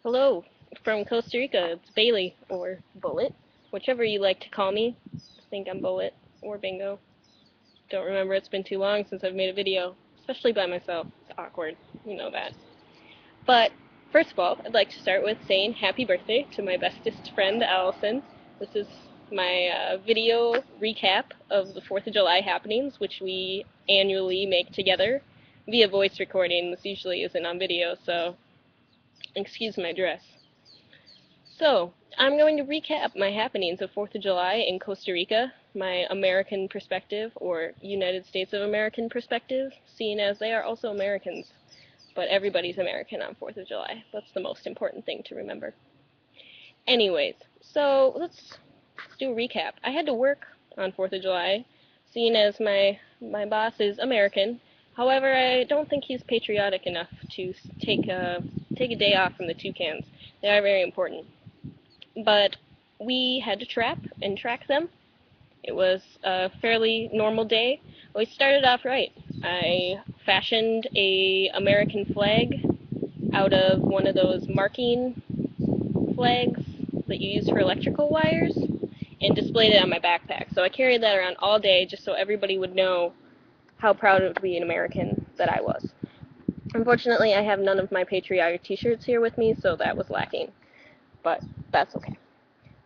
Hello, from Costa Rica. It's Bailey, or Bullet, whichever you like to call me. I think I'm Bullet, or Bingo. Don't remember, it's been too long since I've made a video, especially by myself. It's awkward, you know that. But, first of all, I'd like to start with saying happy birthday to my bestest friend, Allison. This is my video recap of the 4th of July happenings, which we annually make together via voice recording. This usually isn't on video, so excuse my dress. So, I'm going to recap my happenings of 4th of July in Costa Rica, my American perspective, or United States of American perspective, seeing as they are also Americans. But everybody's American on 4th of July. That's the most important thing to remember. Anyways, so let's do a recap. I had to work on 4th of July, seeing as my boss is American. However, I don't think he's patriotic enough to take a day off from the toucans. They are very important. But we had to trap and track them. It was a fairly normal day. We started off right. I fashioned a American flag out of one of those marking flags that you use for electrical wires and displayed it on my backpack. So I carried that around all day just so everybody would know how proud to be an American that I was. Unfortunately, I have none of my patriotic t-shirts here with me, so that was lacking. But that's okay.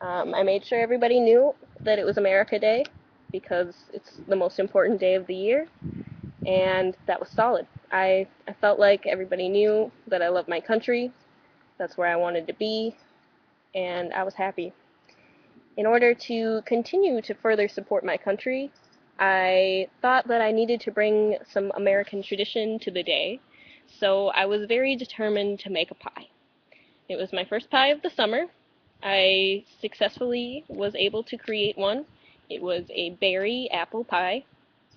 I made sure everybody knew that it was America Day because it's the most important day of the year, and that was solid. I felt like everybody knew that I love my country, that's where I wanted to be, and I was happy. In order to continue to further support my country, I thought that I needed to bring some American tradition to the day, so I was very determined to make a pie. It was my first pie of the summer. I successfully was able to create one. It was a berry apple pie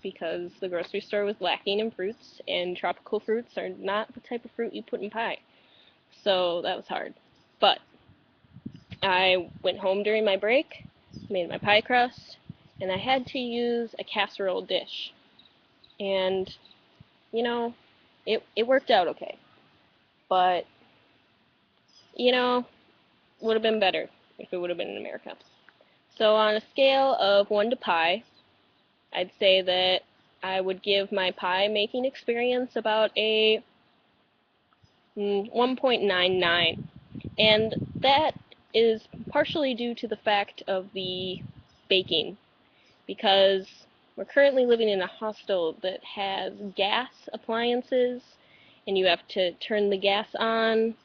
because the grocery store was lacking in fruits, and tropical fruits are not the type of fruit you put in pie. So that was hard. But I went home during my break, made my pie crust, and I had to use a casserole dish. And, you know, it worked out okay. But, you know, would have been better if it would have been in America. So on a scale of 1 to pie, I'd say that I would give my pie making experience about a 1.99. And that is partially due to the fact of the baking, because we're currently living in a hostel that has gas appliances, and you have to turn the gas on,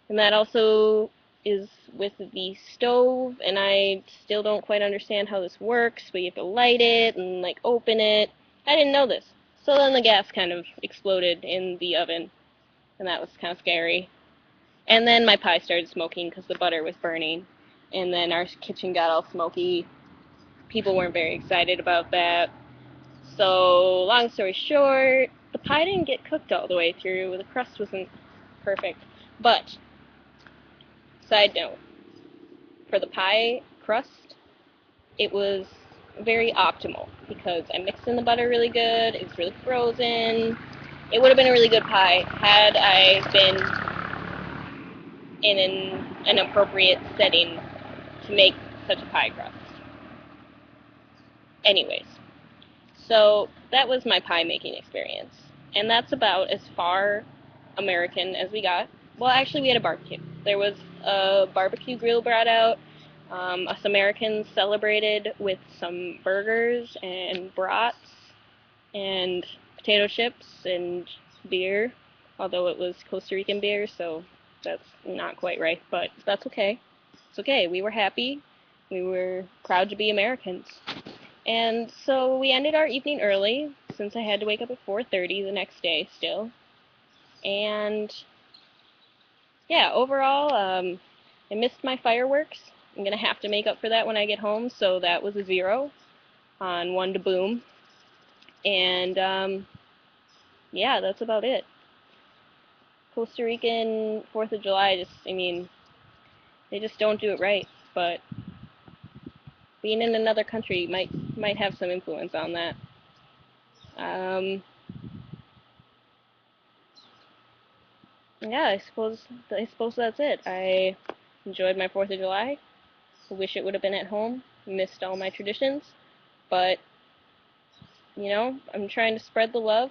and that also is with the stove, and I still don't quite understand how this works, but you have to light it and like open it. I didn't know this. So then the gas kind of exploded in the oven, and that was kind of scary. And then my pie started smoking because the butter was burning, and then our kitchen got all smoky. People weren't very excited about that. So long story short, the pie didn't get cooked all the way through. The crust wasn't perfect. But side note, for the pie crust, it was very optimal because I mixed in the butter really good. It was really frozen. It would have been a really good pie had I been in an appropriate setting to make such a pie crust. Anyways, so that was my pie making experience. And that's about as far American as we got. Well, actually, we had a barbecue. There was a barbecue grill brought out. Us Americans celebrated with some burgers and brats and potato chips and beer, although it was Costa Rican beer, so that's not quite right, but that's okay. It's okay. We were happy. We were proud to be Americans. And so we ended our evening early, since I had to wake up at 4:30 the next day still. And yeah, overall, I missed my fireworks. I'm going to have to make up for that when I get home, so that was a 0 on 1 to boom. And yeah, that's about it. Costa Rican 4th of July, I mean, they just don't do it right. But being in another country might have some influence on that. Um, yeah, I suppose that's it. I enjoyed my 4th of July. I wish it would have been at home. Missed all my traditions, but I'm trying to spread the love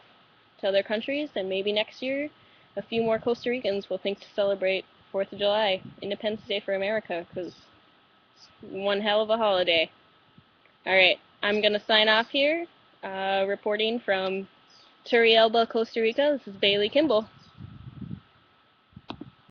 to other countries, and maybe next year a few more Costa Ricans will think to celebrate 4th of July, Independence Day for America, because one hell of a holiday. Alright, I'm going to sign off here, reporting from Turrialba, Costa Rica. This is Bailey Kimball.